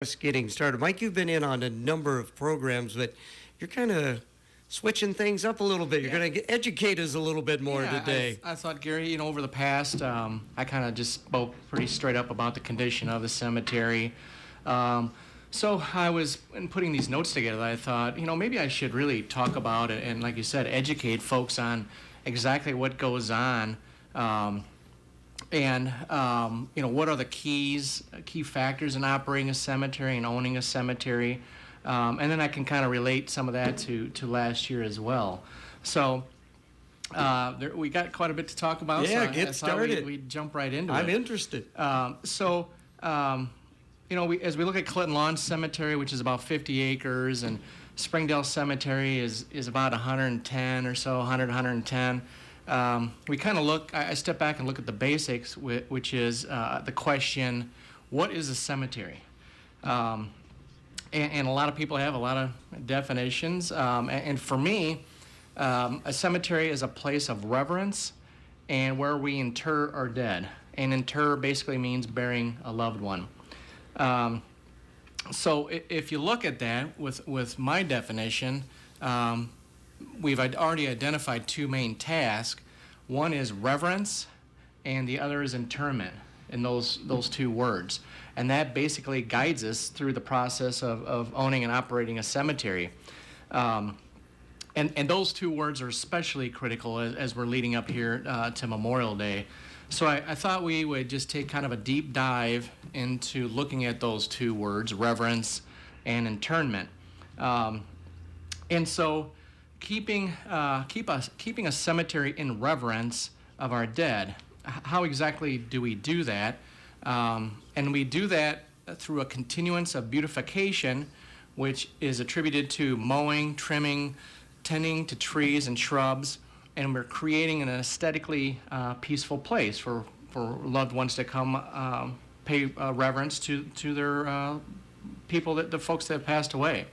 Just getting started. Mike, you've been in on a number of programs, but you're kind of switching things up a little bit. You're going to educate us a little bit more today. I thought, Gary, over the past, I kind of just spoke pretty straight up about the condition of the cemetery. So I was, in putting these notes together, I thought, maybe I should really talk about it and, like you said, educate folks on exactly what goes on. What are the key factors in operating a cemetery and owning a cemetery. And then I can kind of relate some of that to last year as well. So we got quite a bit to talk about. Yeah, so get started. We'd jump right into it. I'm interested. As we look at Clinton Lawn Cemetery, which is about 50 acres, and Springdale Cemetery is about 110 or so, 110. We kind of look, I step back and look at the basics, which is the question, what is a cemetery? And a lot of people have a lot of definitions. And for me, a cemetery is a place of reverence and where we inter our dead. And inter basically means burying a loved one. So if you look at that with my definition, we've already identified two main tasks. One is reverence, and the other is interment, in those two words. And that basically guides us through the process of owning and operating a cemetery. And those two words are especially critical as we're leading up here to Memorial Day. So I thought we would just take kind of a deep dive into looking at those two words, reverence and interment. And so keeping a cemetery in reverence of our dead, how exactly do we do that? And we do that through a continuance of beautification, which is attributed to mowing, trimming, tending to trees and shrubs, and we're creating an aesthetically peaceful place for loved ones to come pay reverence to their people, the folks that have passed away.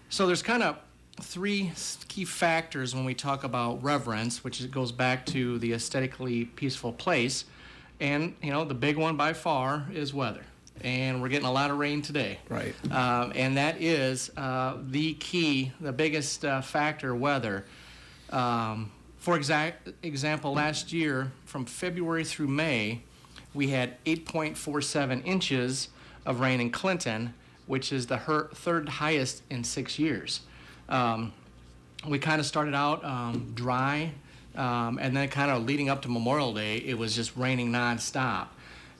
So there's kind of three key factors when we talk about reverence, which goes back to the aesthetically peaceful place. And, the big one by far is weather. And we're getting a lot of rain today. Right. And that is the biggest factor, weather. For example, last year, from February through May, we had 8.47 inches of rain in Clinton, which is the third highest in 6 years. We kind of started out dry, and then kind of leading up to Memorial Day, it was just raining nonstop.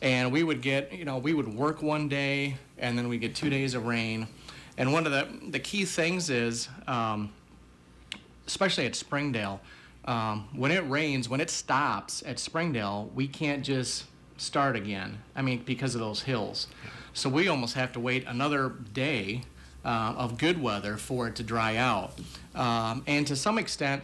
And we would get, we would work one day, and then we'd get 2 days of rain. And one of the key things is, especially at Springdale, when it rains, when it stops at Springdale, we can't just start again. Because of those hills. So we almost have to wait another day of good weather for it to dry out. And to some extent,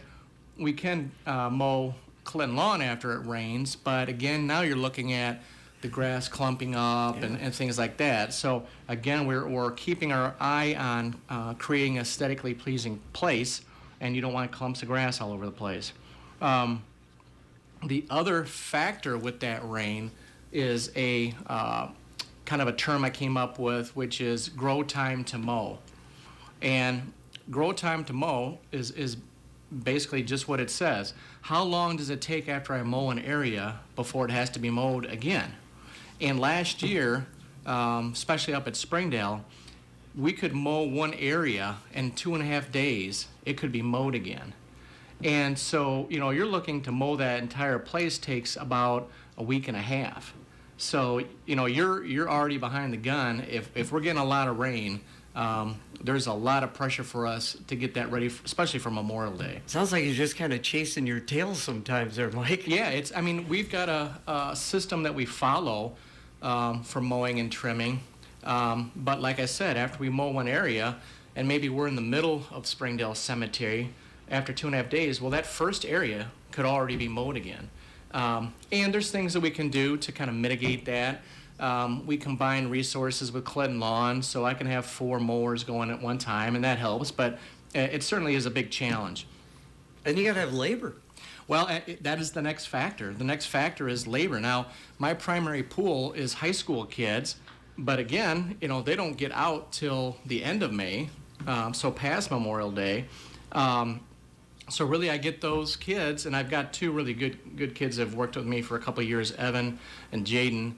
we can mow Clinton Lawn after it rains, but again, now you're looking at the grass clumping up and things like that. So again, we're keeping our eye on creating an aesthetically pleasing place, and you don't want clumps of grass all over the place. The other factor with that rain is a kind of a term I came up with, which is grow time to mow. And grow time to mow is basically just what it says. How long does it take after I mow an area before it has to be mowed again? And last year, especially up at Springdale, we could mow one area in 2.5 days, it could be mowed again. And so, you're looking to mow that entire place takes about a week and a half. So, you're already behind the gun. If we're getting a lot of rain, there's a lot of pressure for us to get that ready, especially for Memorial Day. Sounds like you're just kind of chasing your tail sometimes there, Mike. Yeah, we've got a system that we follow for mowing and trimming. But like I said, after we mow one area, and maybe we're in the middle of Springdale Cemetery, after 2.5 days, well, that first area could already be mowed again. And there's things that we can do to kind of mitigate that. We combine resources with Clinton Lawn, so I can have 4 mowers going at one time, and that helps, but it certainly is a big challenge. And you got to have labor. Well, that is the next factor. The next factor is labor. Now, my primary pool is high school kids, But again, they don't get out till the end of May, so past Memorial Day. So really, I get those kids, and I've got two really good kids that have worked with me for a couple of years, Evan and Jaden.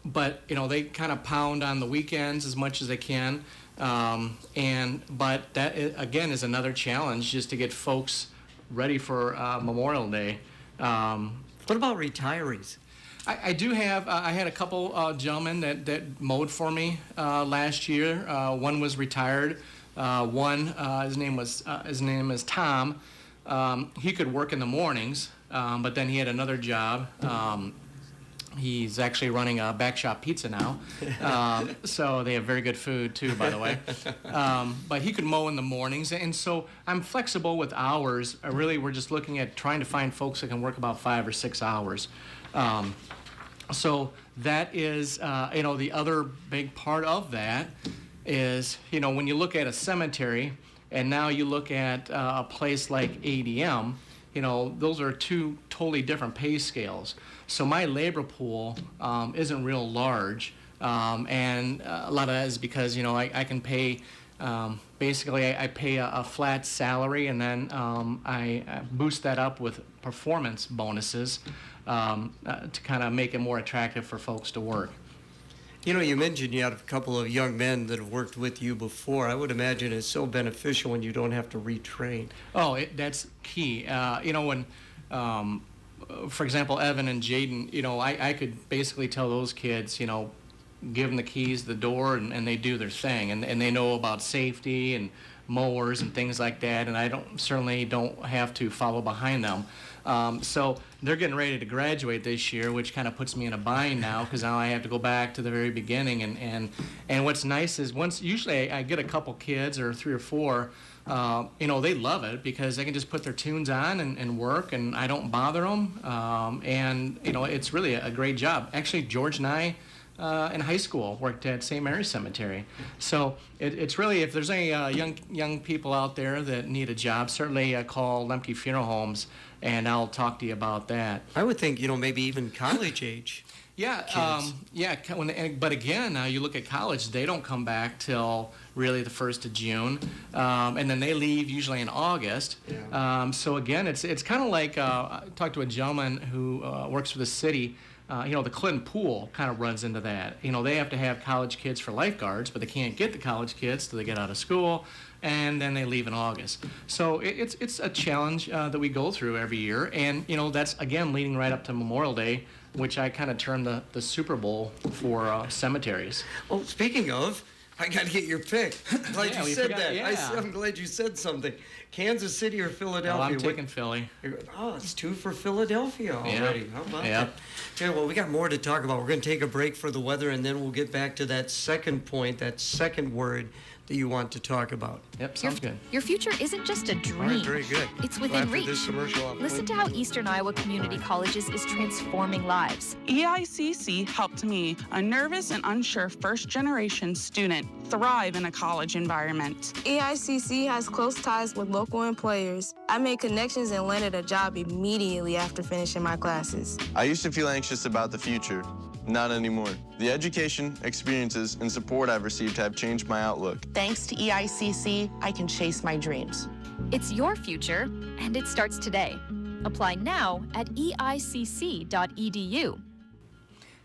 But they kind of pound on the weekends as much as they can. But that again is another challenge, just to get folks ready for Memorial Day. What about retirees? I do have. I had a couple gentlemen that mowed for me last year. One was retired. One, his name is Tom. He could work in the mornings, but then he had another job. He's actually running a back shop pizza now, so they have very good food too, by the way. But he could mow in the mornings, and so I'm flexible with hours. Really, we're just looking at trying to find folks that can work about 5 or 6 hours. So that is, the other big part of that is, when you look at a cemetery, and now you look at a place like ADM, those are two totally different pay scales. So my labor pool isn't real large, and a lot of that is because, I can pay, basically I pay a flat salary, and then I boost that up with performance bonuses to kind of make it more attractive for folks to work. You mentioned you had a couple of young men that have worked with you before. I would imagine it's so beneficial when you don't have to retrain. Oh, that's key. When, for example, Evan and Jaden, I could basically tell those kids, give them the keys to the door, and they do their thing, and they know about safety and mowers and things like that, and I certainly don't have to follow behind them. So they're getting ready to graduate this year, which kind of puts me in a bind now, because now I have to go back to the very beginning. And what's nice is usually I get a couple kids, or 3 or 4, they love it because they can just put their tunes on and work, and I don't bother them. And it's really a great job. Actually, George and I, in high school, worked at St. Mary's Cemetery. So it's really, if there's any young people out there that need a job, certainly call Lemke Funeral Homes, and I'll talk to you about that. I would think, maybe even college age. Yeah, but again, you look at college, they don't come back till really the 1st of June, and then they leave usually in August. Yeah. So again, it's kind of like, I talked to a gentleman who works for the city. The Clinton Pool kind of runs into that. They have to have college kids for lifeguards, but they can't get the college kids till they get out of school, and then they leave in August. So it's a challenge that we go through every year, and that's again leading right up to Memorial Day, which I kind of term the Super Bowl for cemeteries. Oh, speaking of, I got to get your pick. Glad you said that. Yeah. I'm glad you said something. Kansas City or Philadelphia? Oh, I'm taking Philly. It's 2 for Philadelphia already. Yeah. How about Yeah. that? Okay, well, we got more to talk about. We're going to take a break for the weather, and then we'll get back to that second point, that second word that you want to talk about. Yep, sounds good. Your future isn't just a dream. All right, very good. It's within After reach. this commercial, Listen to how Eastern Iowa Community Colleges is transforming lives. EICC helped me, a nervous and unsure first-generation student, thrive in a college environment. EICC has close ties with local employers. I made connections and landed a job immediately after finishing my classes. I used to feel anxious about the future. Not anymore. The education, experiences, and support I've received have changed my outlook. Thanks to EICC, I can chase my dreams. It's your future, and it starts today. Apply now at eicc.edu.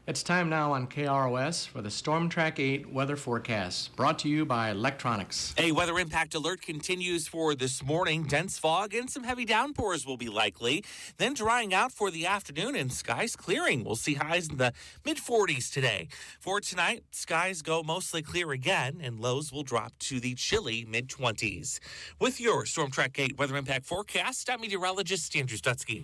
It's time now on KROS for the Storm Track 8 weather forecast, brought to you by Electronics. A weather impact alert continues for this morning. Dense fog and some heavy downpours will be likely. Then drying out for the afternoon and skies clearing. We'll see highs in the mid-40s today. For tonight, skies go mostly clear again and lows will drop to the chilly mid-20s. With your Storm Track 8 weather impact forecast, I'm meteorologist Andrew Stutzky.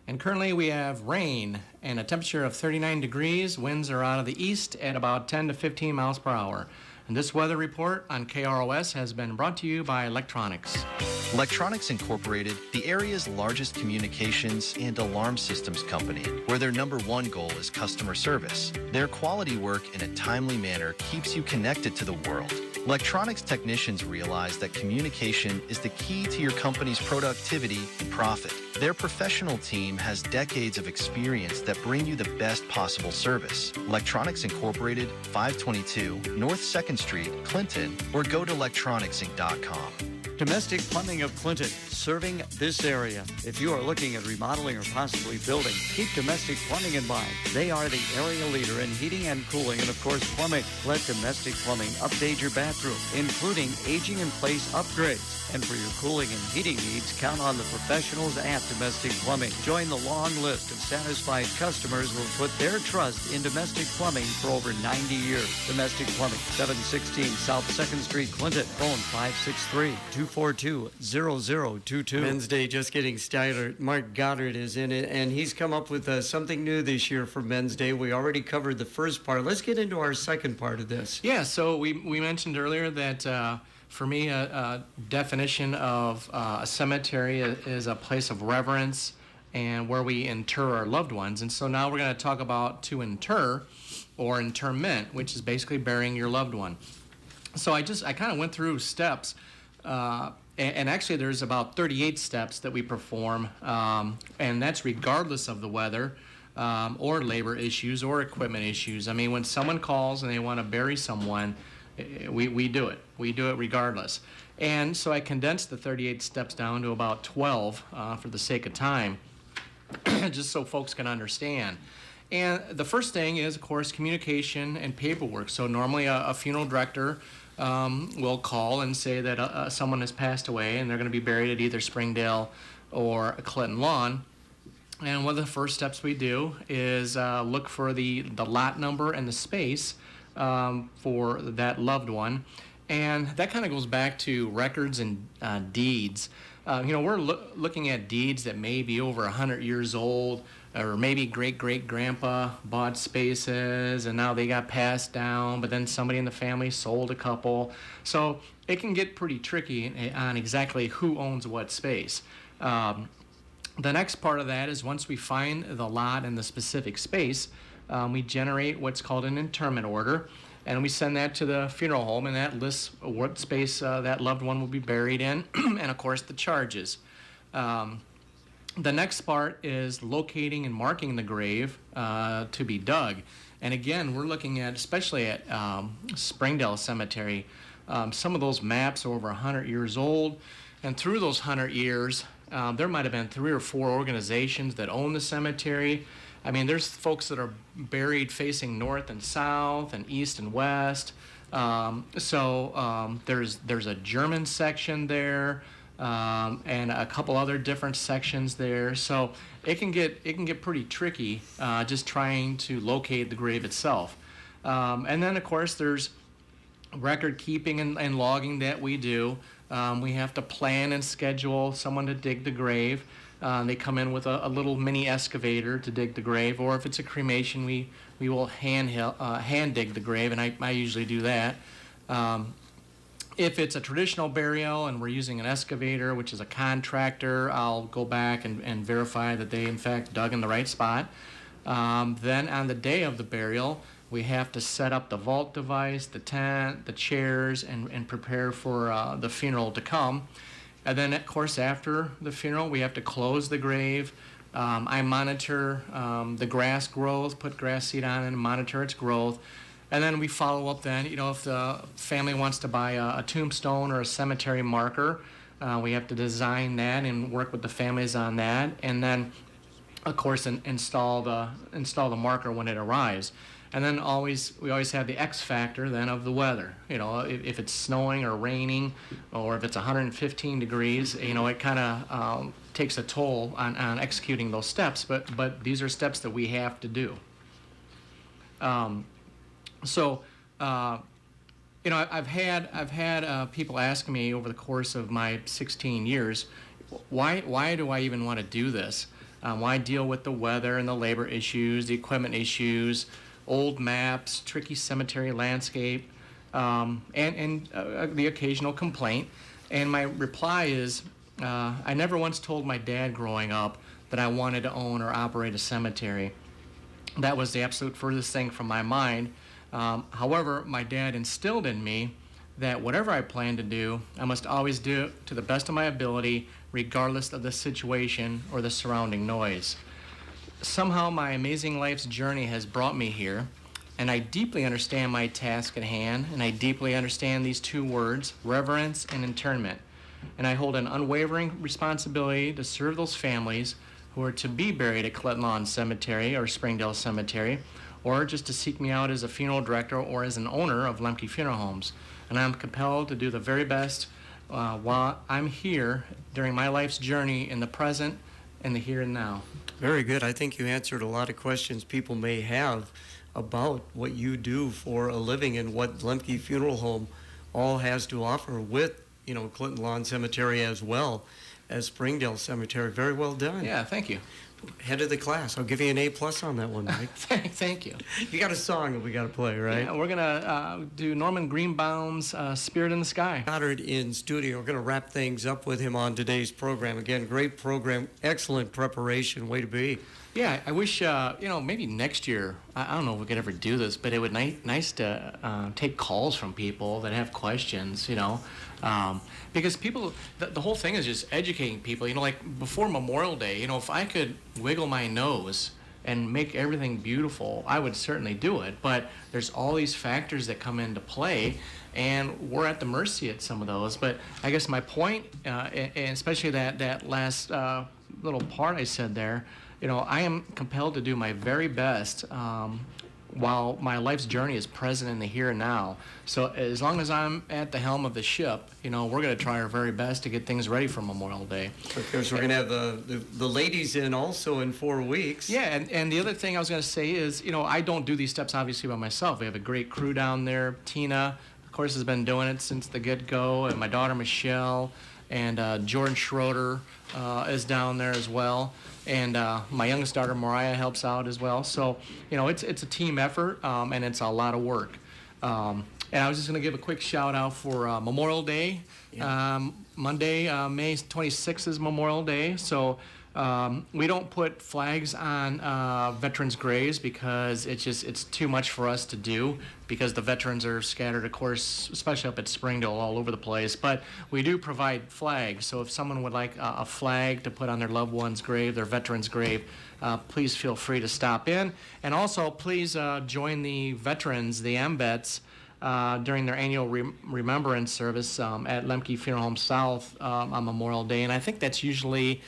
And currently we have rain and a temperature of 39 degrees. Winds are out of the east at about 10 to 15 miles per hour. And this weather report on KROS has been brought to you by Electronics. Electronics Incorporated, the area's largest communications and alarm systems company, where their #1 goal is customer service. Their quality work in a timely manner keeps you connected to the world. Electronics technicians realize that communication is the key to your company's productivity and profit. Their professional team has decades of experience that bring you the best possible service. Electronics Incorporated, 522 North 2nd Street, Clinton, or go to electronicsinc.com. Domestic Plumbing of Clinton, serving this area. If you are looking at remodeling or possibly building, keep Domestic Plumbing in mind. They are the area leader in heating and cooling and, of course, plumbing. Let Domestic Plumbing update your bathroom, including aging-in-place upgrades. And for your cooling and heating needs, count on the professionals at Domestic Plumbing. Join the long list of satisfied customers who have put their trust in Domestic Plumbing for over 90 years. Domestic Plumbing, 716 South 2nd Street, Clinton. Phone 563-242-0022. Men's Day just getting started. Mike Goddard is in it, and he's come up with something new this year for Men's Day. We already covered the first part. Let's get into our second part of this. Yeah, so we mentioned earlier that for me, a definition of a cemetery is a place of reverence and where we inter our loved ones. And so now we're going to talk about to inter, or interment, which is basically burying your loved one. So I kind of went through steps, and actually there's about 38 steps that we perform, and that's regardless of the weather or labor issues or equipment issues. I mean, when someone calls and they want to bury someone, we do it. We do it regardless. And so I condensed the 38 steps down to about 12 for the sake of time, just so folks can understand. And the first thing is, of course, communication and paperwork. So normally a funeral director will call and say that someone has passed away and they're going to be buried at either Springdale or Clinton Lawn. And one of the first steps we do is look for the lot number and the space for that loved one. And that kind of goes back to records and deeds. We're looking at deeds that may be over 100 years old, or maybe great-great-grandpa bought spaces and now they got passed down, but then somebody in the family sold a couple. So it can get pretty tricky on exactly who owns what space. The next part of that is once we find the lot and the specific space, we generate what's called an interment order, and we send that to the funeral home, and that lists what space that loved one will be buried in, and of course the charges. The next part is locating and marking the grave to be dug. And again, we're looking at, especially at Springdale Cemetery, some of those maps are over 100 years old, and through those 100 years, there might have been 3 or 4 organizations that own the cemetery. I mean, there's folks that are buried facing north and south and east and west. There's a German section there, and a couple other different sections there. So it can get pretty tricky just trying to locate the grave itself. And then of course there's record keeping and logging that we do. We have to plan and schedule someone to dig the grave. They come in with a little mini excavator to dig the grave, or if it's a cremation, we will hand dig the grave, and I usually do that. If it's a traditional burial and we're using an excavator, which is a contractor, I'll go back and verify that they in fact dug in the right spot. Then on the day of the burial, we have to set up the vault device, the tent, the chairs, and prepare for the funeral to come. And then, of course, after the funeral, we have to close the grave. I monitor the grass growth, put grass seed on it, and monitor its growth. And then we follow up then, if the family wants to buy a tombstone or a cemetery marker, we have to design that and work with the families on that. And then, of course, install the marker when it arrives. And then we always have the X factor then of the weather. If it's snowing or raining, or if it's 115 degrees, it kind of takes a toll on executing those steps. But these are steps that we have to do. I've had people ask me over the course of my 16 years, why do I even want to do this? Why deal with the weather and the labor issues, the equipment issues, old maps, tricky cemetery landscape? and the occasional complaint. And my reply is, I never once told my dad growing up that I wanted to own or operate a cemetery. That was the absolute furthest thing from my mind. However, my dad instilled in me that whatever I plan to do, I must always do it to the best of my ability, regardless of the situation or the surrounding noise. Somehow my amazing life's journey has brought me here, and I deeply understand my task at hand, and I deeply understand these two words, reverence and internment. And I hold an unwavering responsibility to serve those families who are to be buried at Clinton Lawn Cemetery or Springdale Cemetery, or just to seek me out as a funeral director or as an owner of Lemke Funeral Homes. And I'm compelled to do the very best while I'm here during my life's journey in the present and the here and now. Very good. I think you answered a lot of questions people may have about what you do for a living and what Lemke Funeral Home all has to offer with, Clinton Lawn Cemetery as well as Springdale Cemetery. Very well done. Yeah, thank you. Head of the class. I'll give you an A+ on that one, Mike. Thank you. You got a song that we got to play, right? Yeah, we're going to do Norman Greenbaum's Spirit in the Sky. Goddard in studio. We're going to wrap things up with him on today's program. Again, great program, excellent preparation. Way to be. Yeah, I wish, maybe next year, I don't know if we could ever do this, but it would be nice to take calls from people that have questions, because people, the whole thing is just educating people. Like before Memorial Day, if I could wiggle my nose and make everything beautiful, I would certainly do it. But there's all these factors that come into play, and we're at the mercy at some of those. But I guess my point, and especially that last little part I said there, I am compelled to do my very best while my life's journey is present in the here and now. So as long as I'm at the helm of the ship, we're going to try our very best to get things ready for Memorial Day. Of course, we're going to have the ladies in also in 4 weeks. Yeah, and the other thing I was going to say is, I don't do these steps obviously by myself. We have a great crew down there. Tina, of course, has been doing it since the get-go, and my daughter Michelle, and Jordan Schroeder is down there as well. And my youngest daughter, Mariah, helps out as well. So, it's a team effort, and it's a lot of work. And I was just going to give a quick shout out for Memorial Day. Yeah. Monday, May 26th is Memorial Day. So we don't put flags on veterans' graves because it's too much for us to do, because the veterans are scattered, of course, especially up at Springdale, all over the place. But we do provide flags. So if someone would like a flag to put on their loved one's grave, their veteran's grave, please feel free to stop in. And also, please join the veterans, the MVETs, during their annual remembrance service at Lemke Funeral Home South on Memorial Day. And I think that's usually...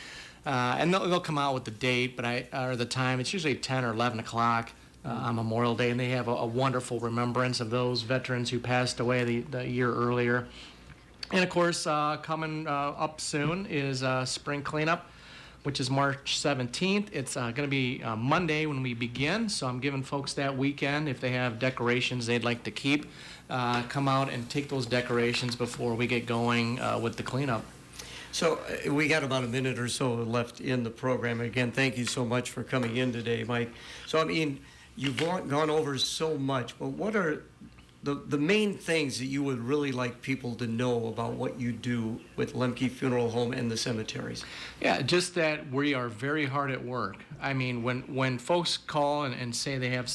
and they'll come out with the date, or the time. It's usually 10 or 11 o'clock on Memorial Day, and they have a wonderful remembrance of those veterans who passed away the year earlier. And of course, coming up soon is spring cleanup, which is March 17th. It's going to be Monday when we begin, so I'm giving folks that weekend, if they have decorations they'd like to keep, come out and take those decorations before we get going with the cleanup. So we got about a minute or so left in the program. Again, thank you so much for coming in today, Mike. So, you've gone over so much, but what are the main things that you would really like people to know about what you do with Lemke Funeral Home and the cemeteries? Yeah, just that we are very hard at work. When folks call and say they have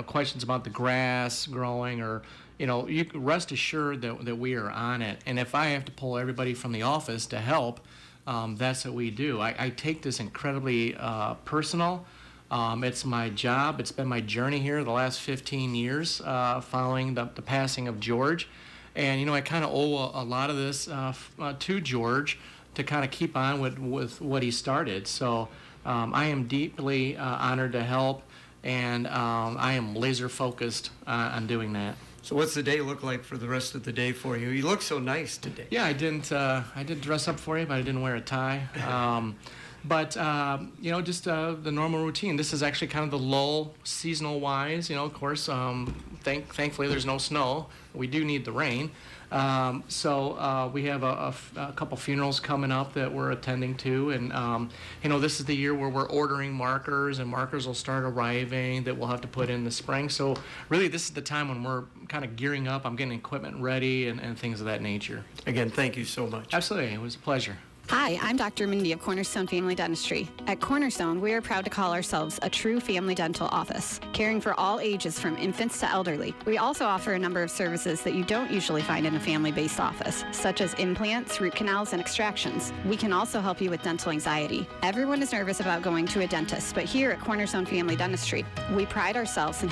questions about the grass growing, or you can rest assured that we are on it. And if I have to pull everybody from the office to help, that's what we do. I take this incredibly personal. It's my job. It's been my journey here the last 15 years following the passing of George. And, I kind of owe a lot of this to George to kind of keep on with what he started. So I am deeply honored to help, and I am laser focused on doing that. So what's the day look like for the rest of the day for you? You look so nice today. Yeah, I did dress up for you, but I didn't wear a tie. But, just the normal routine. This is actually kind of the lull seasonal wise. Of course, thankfully there's no snow. We do need the rain. So we have a couple funerals coming up that we're attending to. And, this is the year where we're ordering markers, and markers will start arriving that we'll have to put in the spring. So really this is the time when we're kind of gearing up. I'm getting equipment ready and things of that nature. Again, thank you so much. Absolutely. It was a pleasure. Hi, I'm Dr. Mindy of Cornerstone Family Dentistry. At Cornerstone, we are proud to call ourselves a true family dental office, caring for all ages from infants to elderly. We also offer a number of services that you don't usually find in a family-based office, such as implants, root canals, and extractions. We can also help you with dental anxiety. Everyone is nervous about going to a dentist, but here at Cornerstone Family Dentistry, we pride ourselves in